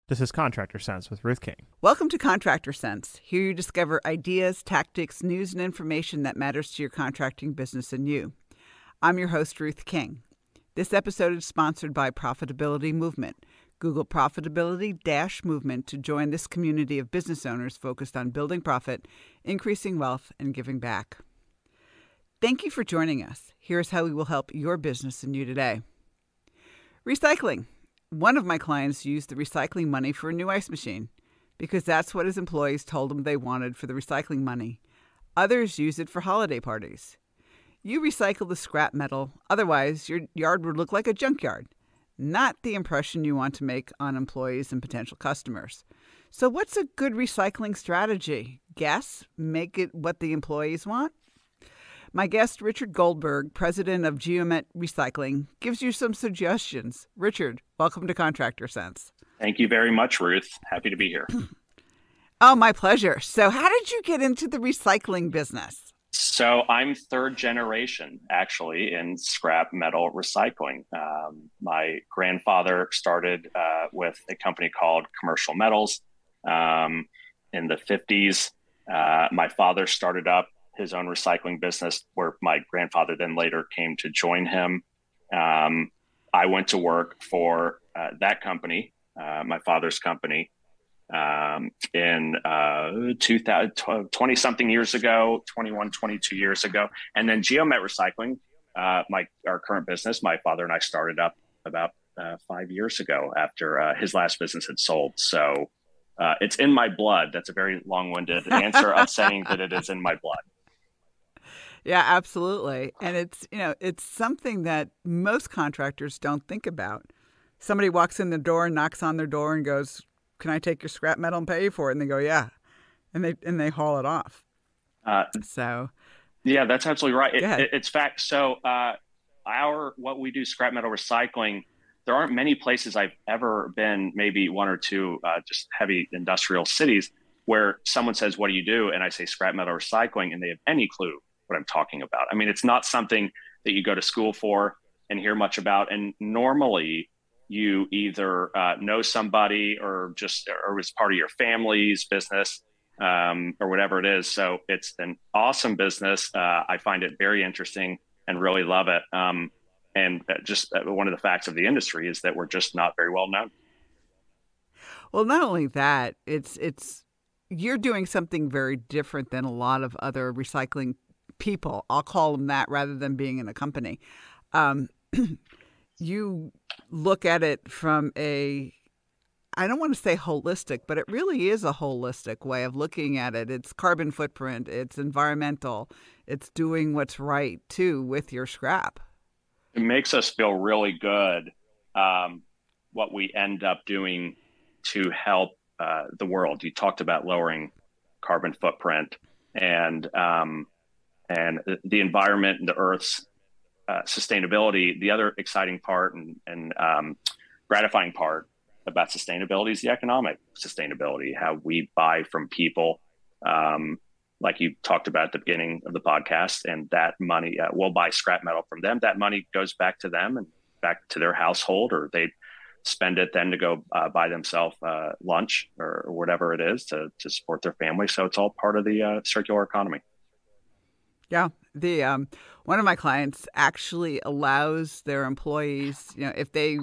This is Contractor Sense with Ruth King. Welcome to Contractor Sense. Here you discover ideas, tactics, news, and information that matters to your contracting business and you. I'm your host, Ruth King. This episode is sponsored by Profitability Movement. Google Profitability-Movement to join this community of business owners focused on building profit, increasing wealth, and giving back. Thank you for joining us. Here's how we will help your business and you today. Recycling. One of my clients used the recycling money for a new ice machine because that's what his employees told him they wanted for the recycling money. Others use it for holiday parties. You recycle the scrap metal, otherwise your yard would look like a junkyard. Not the impression you want to make on employees and potential customers. So what's a good recycling strategy? Guess? Make it what the employees want? My guest, Richard Goldberg, president of GeometRecycling, gives you some suggestions. Richard, welcome to Contractor Sense. Thank you very much, Ruth. Happy to be here. Oh, my pleasure. So how did you get into the recycling business? So I'm third generation, actually, in scrap metal recycling. My grandfather started with a company called Commercial Metals in the 50s. My father started up his own recycling business, where my grandfather then later came to join him. I went to work for that company, my father's company, in 20-something years ago, 21, 22 years ago. And then GeometRecycling, our current business, my father and I started up about 5 years ago after his last business had sold. So it's in my blood. That's a very long-winded answer of saying that it is in my blood. Yeah, absolutely. And it's something that most contractors don't think about. Somebody walks in the door, knocks on their door and goes, "Can I take your scrap metal and pay you for it?" And they go, "Yeah." And they haul it off. Yeah, that's absolutely right. It's fact. So what we do, scrap metal recycling, there aren't many places I've ever been, maybe one or two just heavy industrial cities, where someone says, "What do you do?" And I say scrap metal recycling, and they have any clue what I'm talking about. I mean, it's not something that you go to school for and hear much about. And normally you either know somebody or it's part of your family's business or whatever it is. So it's an awesome business. I find it very interesting and really love it. And just one of the facts of the industry is that we're just not very well known. Well, not only that, you're doing something very different than a lot of other recycling people. I'll call them that rather than being in a company. You look at it from I don't want to say holistic, but it really is a holistic way of looking at it. It's carbon footprint, it's environmental, it's doing what's right too with your scrap. It makes us feel really good what we end up doing to help the world. You talked about lowering carbon footprint and the environment and the Earth's sustainability. The other exciting part and gratifying part about sustainability is the economic sustainability, how we buy from people, like you talked about at the beginning of the podcast, and that money, we'll buy scrap metal from them. That money goes back to them and back to their household, or they spend it then to go buy themselves lunch or whatever it is to support their family. So it's all part of the circular economy. Yeah. One of my clients actually allows their employees, if they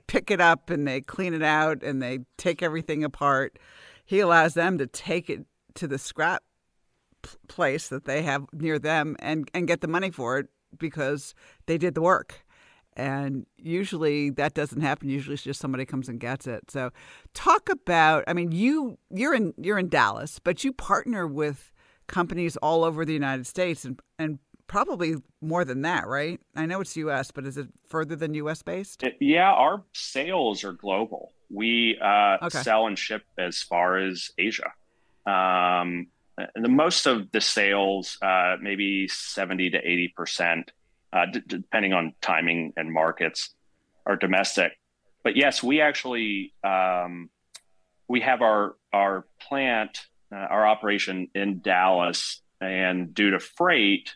pick it up and they clean it out and they take everything apart, he allows them to take it to the scrap place that they have near them and get the money for it because they did the work. And usually that doesn't happen. Usually it's just somebody comes and gets it. So talk about, you're in Dallas, but you partner with companies all over the United States and probably more than that, right? I know it's U.S., but is it further than U.S. based? Yeah, our sales are global. We sell and ship as far as Asia. And most of the sales, maybe 70 to 80%, depending on timing and markets, are domestic. But yes, we actually we have our plant, our operation in Dallas, and due to freight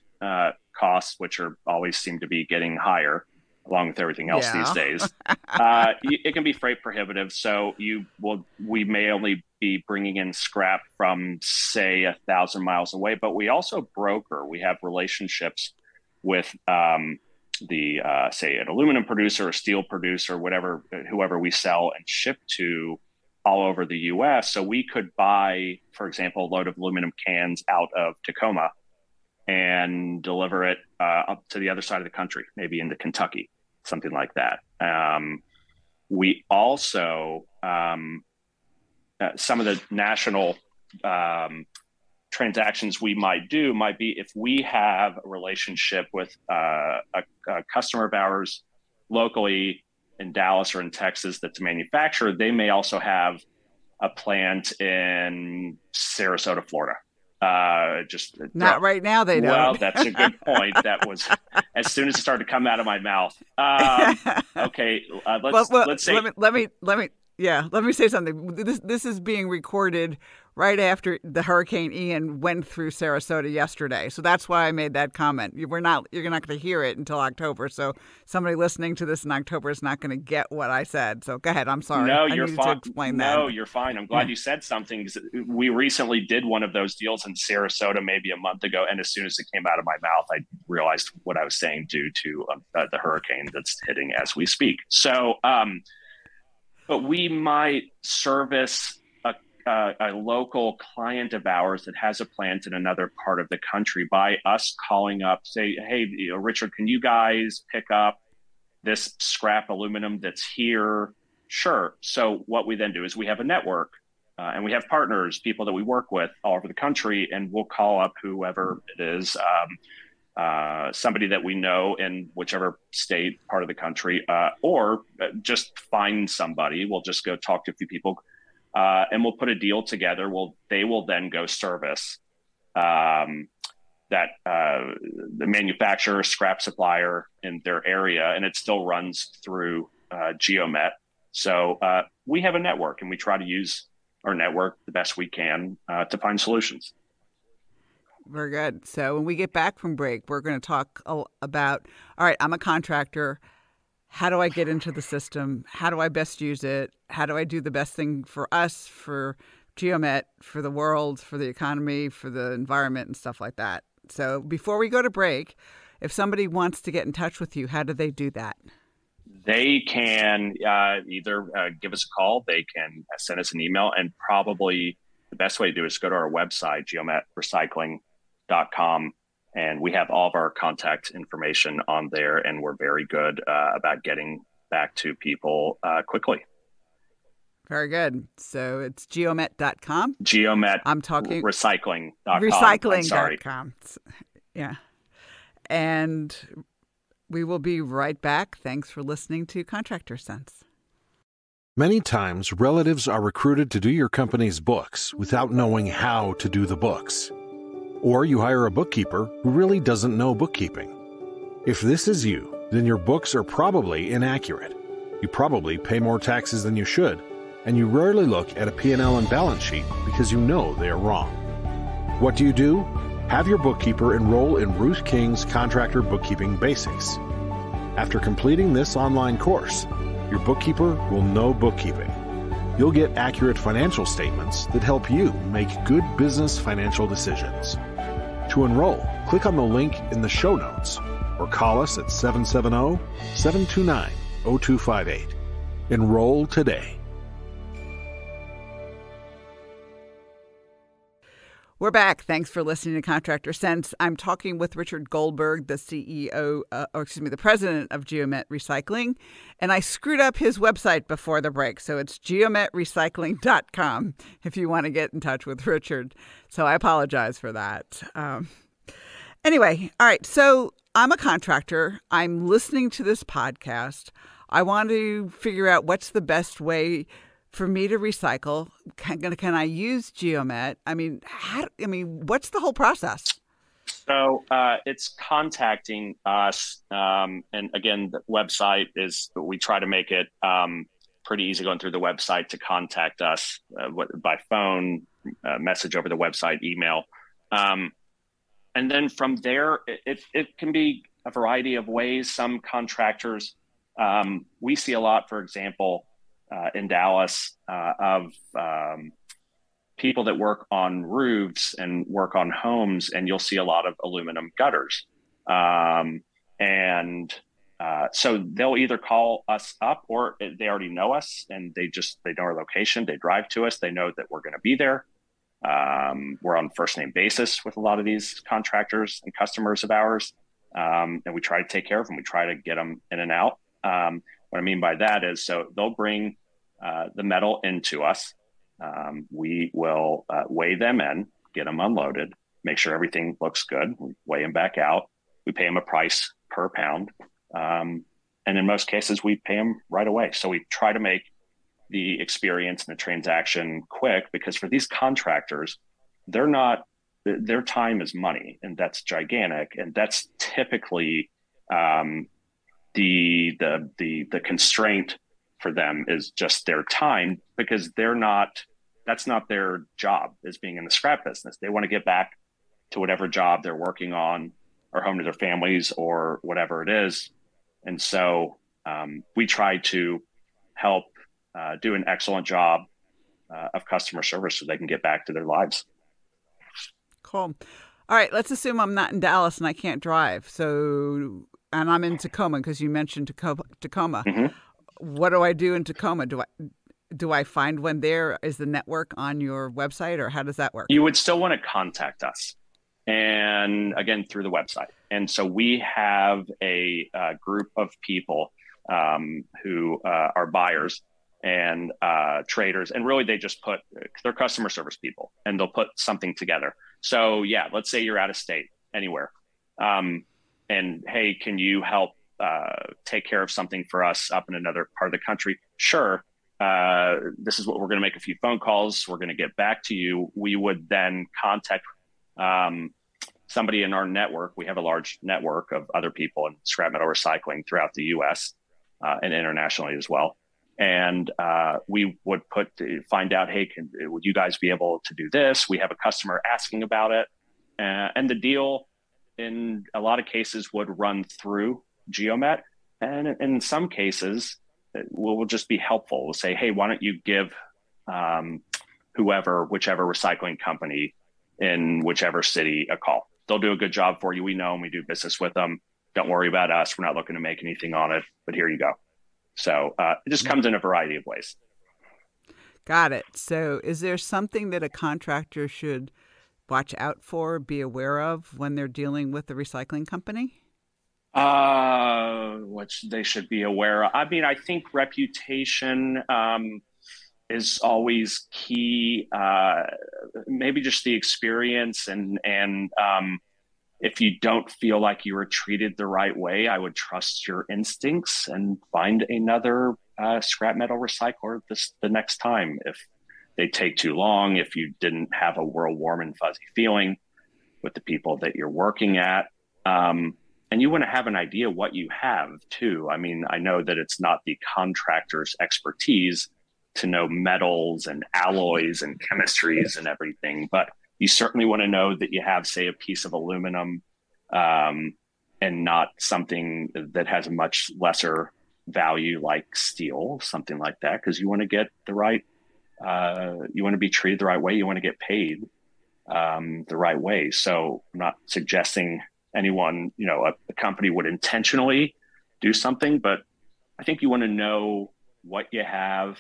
costs, which always seem to be getting higher, along with everything else these days. It can be freight prohibitive. So we may only be bringing in scrap from, say, 1,000 miles away, but we also broker. We have relationships with say, an aluminum producer, a steel producer, whoever we sell and ship to all over the U.S. So we could buy, for example, a load of aluminum cans out of Tacoma and deliver it up to the other side of the country, maybe into Kentucky, something like that. We also, some of the national transactions we might do might be if we have a relationship with a customer of ours locally in Dallas or in Texas that's a manufacturer, they may also have a plant in Sarasota, Florida. Not right now, they don't. Well, that's a good point. That was as soon as it started to come out of my mouth. Okay, let's say. Let me say something. This is being recorded right after the Hurricane Ian went through Sarasota yesterday. So that's why I made that comment. You're not going to hear it until October. So somebody listening to this in October is not going to get what I said. So go ahead. I'm sorry. No, you're fine. To explain that. No, you're fine. I'm glad you said something. We recently did one of those deals in Sarasota maybe a month ago. And as soon as it came out of my mouth, I realized what I was saying due to the hurricane that's hitting as we speak. So, but we might service a local client of ours that has a plant in another part of the country by us calling up, say, hey, Richard, can you guys pick up this scrap aluminum that's here? Sure. So what we then do is we have a network and we have partners, people that we work with all over the country, and we'll call up whoever it is, somebody that we know in whichever state, part of the country, or just find somebody. We'll just go talk to a few people. And we'll put a deal together. They will then go service the manufacturer, scrap supplier in their area, and it still runs through Geomet. So we have a network, and we try to use our network the best we can to find solutions. Very good. So when we get back from break, we're going to talk about, all right, I'm a contractor. How do I get into the system? How do I best use it? How do I do the best thing for us, for Geomet, for the world, for the economy, for the environment, and stuff like that? So before we go to break, if somebody wants to get in touch with you, how do they do that? They can either give us a call, they can send us an email, and probably the best way to do it is go to our website, GeometRecycling.com. And we have all of our contact information on there, and we're very good about getting back to people quickly. Very good. So it's geomet.com. I'm talking recycling.com. Recycling.com. Yeah. And we will be right back. Thanks for listening to Contractor Sense. Many times, relatives are recruited to do your company's books without knowing how to do the books. Or you hire a bookkeeper who really doesn't know bookkeeping. If this is you, then your books are probably inaccurate. You probably pay more taxes than you should, and you rarely look at a P&L and balance sheet because you know they are wrong. What do? Have your bookkeeper enroll in Ruth King's Contractor Bookkeeping Basics. After completing this online course, your bookkeeper will know bookkeeping. You'll get accurate financial statements that help you make good business financial decisions. To enroll, click on the link in the show notes or call us at 770-729-0258. Enroll today. We're back. Thanks for listening to Contractor Sense. I'm talking with Richard Goldberg, the the president of GeometRecycling. And I screwed up his website before the break. So it's GeometRecycling.com if you want to get in touch with Richard. So I apologize for that. Anyway, all right. So I'm a contractor. I'm listening to this podcast. I want to figure out what's the best way for me to recycle. Can I use Geomet? I mean, what's the whole process? So it's contacting us. And again, the website we try to make it pretty easy going through the website to contact us by phone, message over the website, email. And then from there, it can be a variety of ways. Some contractors, we see a lot, for example, in Dallas, of people that work on roofs and work on homes, and you'll see a lot of aluminum gutters. So they'll either call us up, or they already know us and they know our location. They drive to us. They know that we're going to be there. We're on first name basis with a lot of these contractors and customers of ours. And we try to take care of them. We try to get them in and out. What I mean by that is, so they'll bring the metal into us. We will weigh them in, get them unloaded, make sure everything looks good, we weigh them back out. We pay them a price per pound. And in most cases, we pay them right away. So we try to make the experience and the transaction quick, because for these contractors, their time is money, and that's gigantic. And that's typically the constraint for them is just their time, because that's not their job, is being in the scrap business. They want to get back to whatever job they're working on, or home to their families, or whatever it is. And so we try to help do an excellent job of customer service so they can get back to their lives. Cool. All right, let's assume I'm not in Dallas and I can't drive. And I'm in Tacoma, because you mentioned Tacoma. Mm-hmm. What do I do in Tacoma? Do I find one there? Is the network on your website, or how does that work? You would still want to contact us, and again, through the website. And so we have a group of people who are buyers and traders, and really they're customer service people, and they'll put something together. So yeah, let's say you're out of state, anywhere, and hey, can you help take care of something for us up in another part of the country? Sure. This is what we're going to make a few phone calls. We're going to get back to you. We would then contact somebody in our network. We have a large network of other people in scrap metal recycling throughout the U.S. And internationally as well. And we would find out, hey, would you guys be able to do this? We have a customer asking about it. And the deal in a lot of cases would run through Geomet. And in some cases, we'll just be helpful. We'll say, hey, why don't you give whichever recycling company in whichever city a call. They'll do a good job for you. We know them. We do business with them. Don't worry about us. We're not looking to make anything on it, but here you go. So it just comes in a variety of ways. Got it. So is there something that a contractor should watch out for, be aware of when they're dealing with the recycling company? Which they should be aware of. I mean, I think reputation is always key. Maybe just the experience, and if you don't feel like you were treated the right way, I would trust your instincts and find another scrap metal recycler the next time. If they take too long, if you didn't have a warm and fuzzy feeling with the people that you're working at. And you want to have an idea what you have too. I mean, I know that it's not the contractor's expertise to know metals and alloys and chemistries and everything, but you certainly want to know that you have, say, a piece of aluminum and not something that has a much lesser value like steel, something like that, because you want to get the right, you want to be treated the right way. You want to get paid the right way. So I'm not suggesting anyone, a company would intentionally do something, but I think you want to know what you have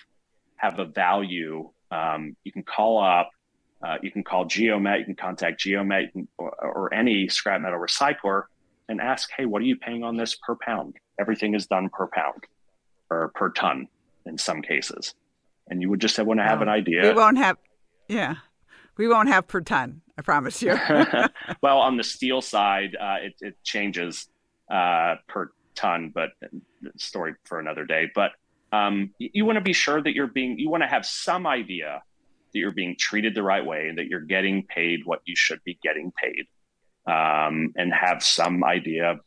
a value. You can call up, you can call Geomet, you can contact Geomet or any scrap metal recycler and ask, hey, what are you paying on this per pound? Everything is done per pound or per ton in some cases. And you would just want to have an idea. We won't have per ton, I promise you. Well, on the steel side, it changes per ton, but story for another day. But you want to be sure that you want to have some idea that you're being treated the right way and that you're getting paid what you should be getting paid, and have some idea,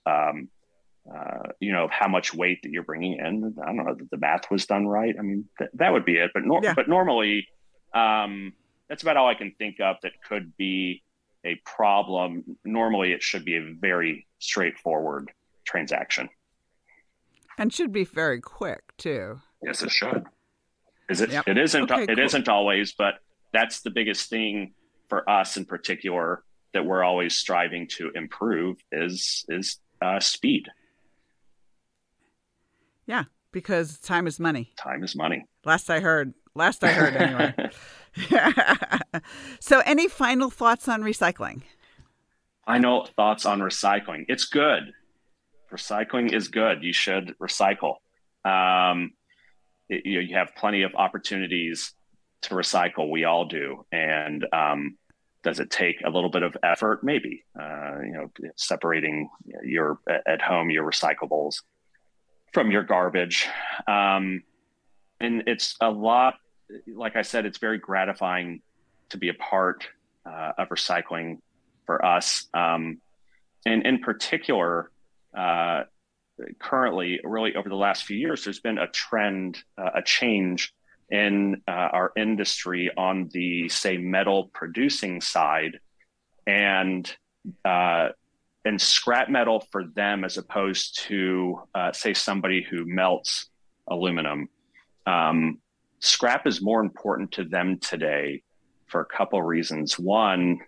of how much weight that you're bringing in. I don't know that the math was done right. I mean, that would be it. But but normally, that's about all I can think of that could be a problem. Normally, it should be a very straightforward transaction. And should be very quick too. Yes, it should. Yep. It isn't. Okay, it cool. isn't always, but that's the biggest thing for us in particular that we're always striving to improve is speed. Yeah, because time is money. Time is money. Last I heard anyway. So any final thoughts on recycling? Final thoughts on recycling. It's good. Recycling is good. You should recycle. You have plenty of opportunities to recycle. We all do. And does it take a little bit of effort? Maybe. Separating at home your recyclables from your garbage. And it's a lot, like I said, it's very gratifying to be a part of recycling for us. And in particular, currently, really over the last few years, there's been a trend, a change in our industry on the, say, metal producing side, and scrap metal for them as opposed to, say, somebody who melts aluminum. Scrap is more important to them today for a couple of reasons. One,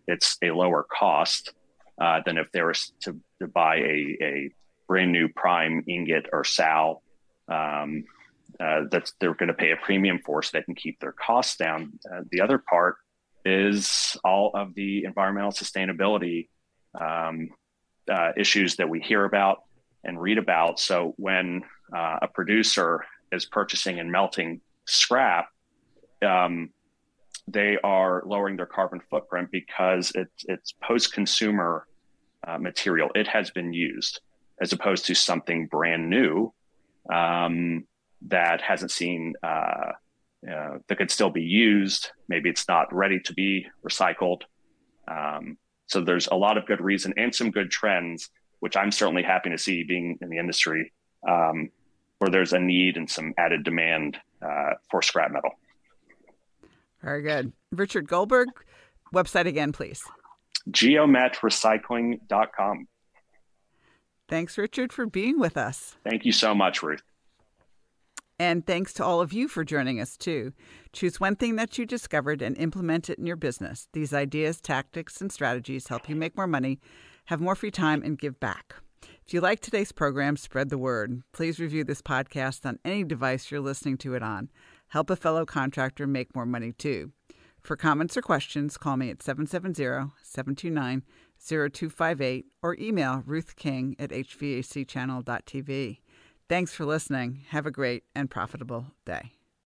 it's a lower cost than if they were to buy a brand new prime ingot or sal that they're going to pay a premium for so they can keep their costs down. The other part is all of the environmental sustainability issues that we hear about and read about. So when a producer is purchasing and melting scrap, they are lowering their carbon footprint because it's post-consumer material. It has been used, as opposed to something brand new that hasn't seen, that could still be used. Maybe it's not ready to be recycled. So there's a lot of good reason and some good trends, which I'm certainly happy to see being in the industry, where there's a need and some added demand for scrap metal. Very good. Richard Goldberg, website again, please. GeometRecycling.com. Thanks, Richard, for being with us. Thank you so much, Ruth. And thanks to all of you for joining us, too. Choose one thing that you discovered and implement it in your business. These ideas, tactics, and strategies help you make more money, have more free time, and give back. If you like today's program, spread the word. Please review this podcast on any device you're listening to it on. Help a fellow contractor make more money, too. For comments or questions, call me at 770-729-0258 or email Ruth King at hvacchannel.tv. Thanks for listening. Have a great and profitable day.